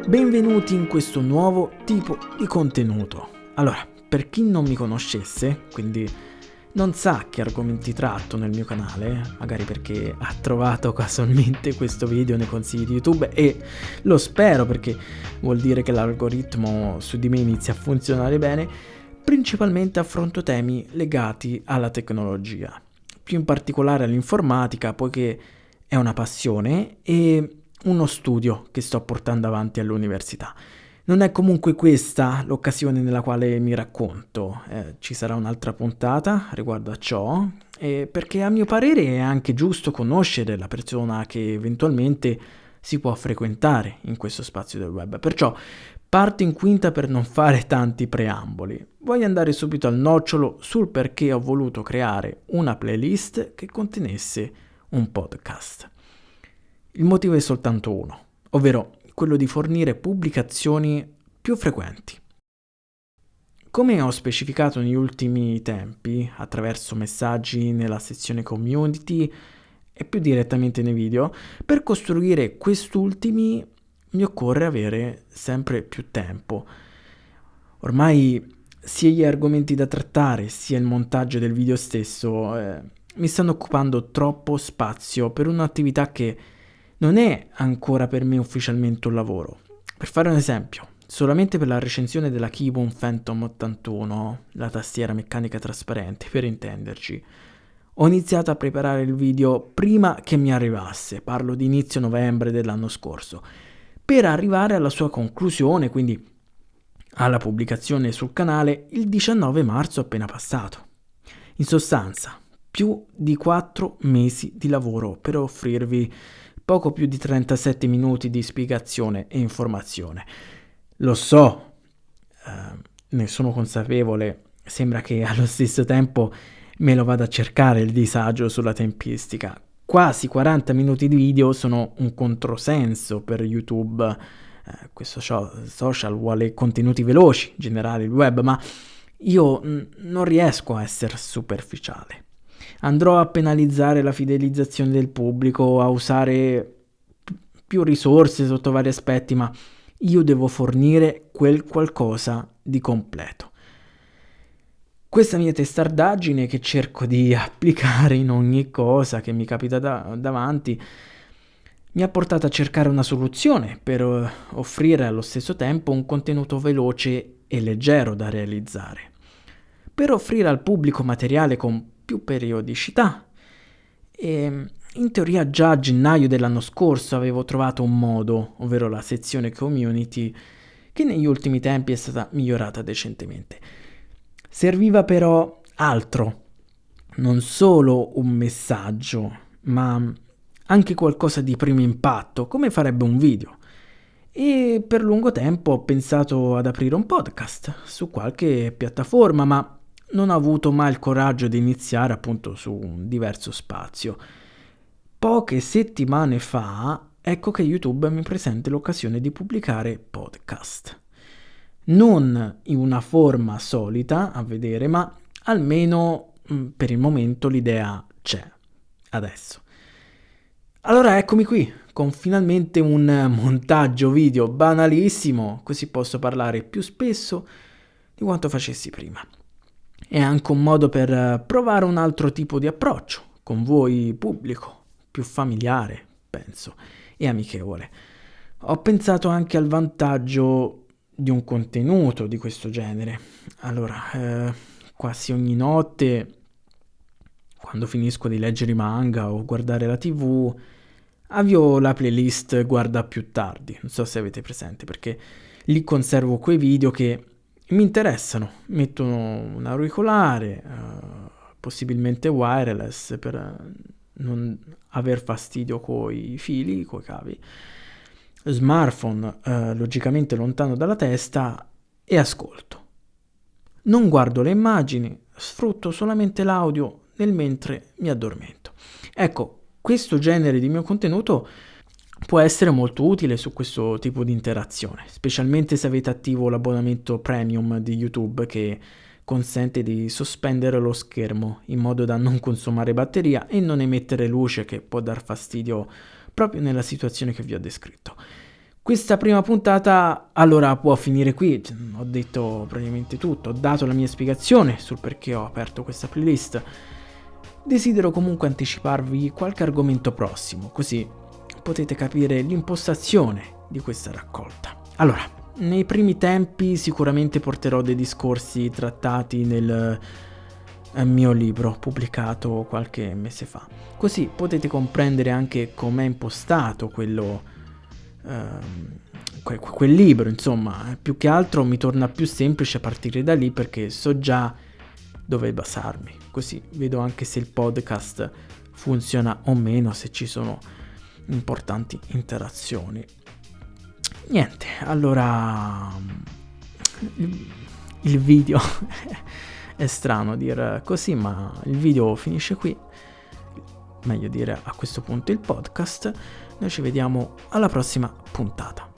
Benvenuti in questo nuovo tipo di contenuto. Allora, per chi non mi conoscesse, quindi non sa che argomenti tratto nel mio canale, magari perché ha trovato casualmente questo video nei consigli di YouTube e lo spero perché vuol dire che l'algoritmo su di me inizia a funzionare bene, principalmente affronto temi legati alla tecnologia, più in particolare all'informatica, poiché è una passione e uno studio che sto portando avanti all'università. Non è comunque questa l'occasione nella quale mi racconto, ci sarà un'altra puntata riguardo a ciò, perché a mio parere è anche giusto conoscere la persona che eventualmente si può frequentare in questo spazio del web. Perciò parto in quinta per non fare tanti preamboli. Voglio andare subito al nocciolo sul perché ho voluto creare una playlist che contenesse un podcast. Il motivo è soltanto uno, ovvero quello di fornire pubblicazioni più frequenti. Come ho specificato negli ultimi tempi, attraverso messaggi nella sezione community e più direttamente nei video, per costruire quest'ultimi mi occorre avere sempre più tempo. Ormai sia gli argomenti da trattare sia il montaggio del video stesso mi stanno occupando troppo spazio per un'attività che non è ancora per me ufficialmente un lavoro. Per fare un esempio, solamente per la recensione della Keyboom Phantom 81, la tastiera meccanica trasparente, per intenderci, ho iniziato a preparare il video prima che mi arrivasse, parlo di inizio novembre dell'anno scorso, per arrivare alla sua conclusione, quindi alla pubblicazione sul canale il 19 marzo appena passato. In sostanza, più di 4 mesi di lavoro per offrirvi poco più di 37 minuti di spiegazione e informazione. Lo so, ne sono consapevole, sembra che allo stesso tempo me lo vada a cercare il disagio sulla tempistica. Quasi 40 minuti di video sono un controsenso per YouTube. Questo social vuole contenuti veloci, generare il web, ma io non riesco a essere superficiale. Andrò a penalizzare la fidelizzazione del pubblico, a usare più risorse sotto vari aspetti, ma io devo fornire quel qualcosa di completo. Questa mia testardaggine che cerco di applicare in ogni cosa che mi capita davanti mi ha portato a cercare una soluzione per offrire allo stesso tempo un contenuto veloce e leggero da realizzare, per offrire al pubblico materiale con più periodicità. E in teoria già a gennaio dell'anno scorso avevo trovato un modo, ovvero la sezione community, che negli ultimi tempi è stata migliorata decentemente. Serviva però altro, non solo un messaggio, ma anche qualcosa di primo impatto, come farebbe un video. E per lungo tempo ho pensato ad aprire un podcast su qualche piattaforma, ma non ho avuto mai il coraggio di iniziare appunto su un diverso spazio. Poche settimane fa, ecco che YouTube mi presenta l'occasione di pubblicare podcast. Non in una forma solita a vedere, ma almeno per il momento l'idea c'è. Adesso. Allora eccomi qui, con finalmente un montaggio video banalissimo, così posso parlare più spesso di quanto facessi prima. È anche un modo per provare un altro tipo di approccio con voi pubblico, più familiare, penso, e amichevole. Ho pensato anche al vantaggio di un contenuto di questo genere. Allora, quasi ogni notte, quando finisco di leggere i manga o guardare la TV, avvio la playlist Guarda più tardi, non so se avete presente, perché lì conservo quei video che mi interessano, metto un auricolare, possibilmente wireless per non aver fastidio coi fili, coi cavi, smartphone logicamente lontano dalla testa e ascolto. Non guardo le immagini, sfrutto solamente l'audio nel mentre mi addormento. Ecco, questo genere di mio contenuto può essere molto utile su questo tipo di interazione, specialmente se avete attivo l'abbonamento premium di YouTube che consente di sospendere lo schermo in modo da non consumare batteria e non emettere luce che può dar fastidio proprio nella situazione che vi ho descritto. Questa prima puntata allora può finire qui, ho detto praticamente tutto, ho dato la mia spiegazione sul perché ho aperto questa playlist. Desidero comunque anticiparvi qualche argomento prossimo, così potete capire l'impostazione di questa raccolta. Allora, nei primi tempi sicuramente porterò dei discorsi trattati nel mio libro pubblicato qualche mese fa, così potete comprendere anche com'è impostato quel libro, insomma. Più che altro mi torna più semplice partire da lì perché so già dove basarmi, così vedo anche se il podcast funziona o meno, se ci sono importanti interazioni. Niente, allora il video è strano dire così, ma il video finisce qui, meglio dire a questo punto il podcast. Noi ci vediamo alla prossima puntata.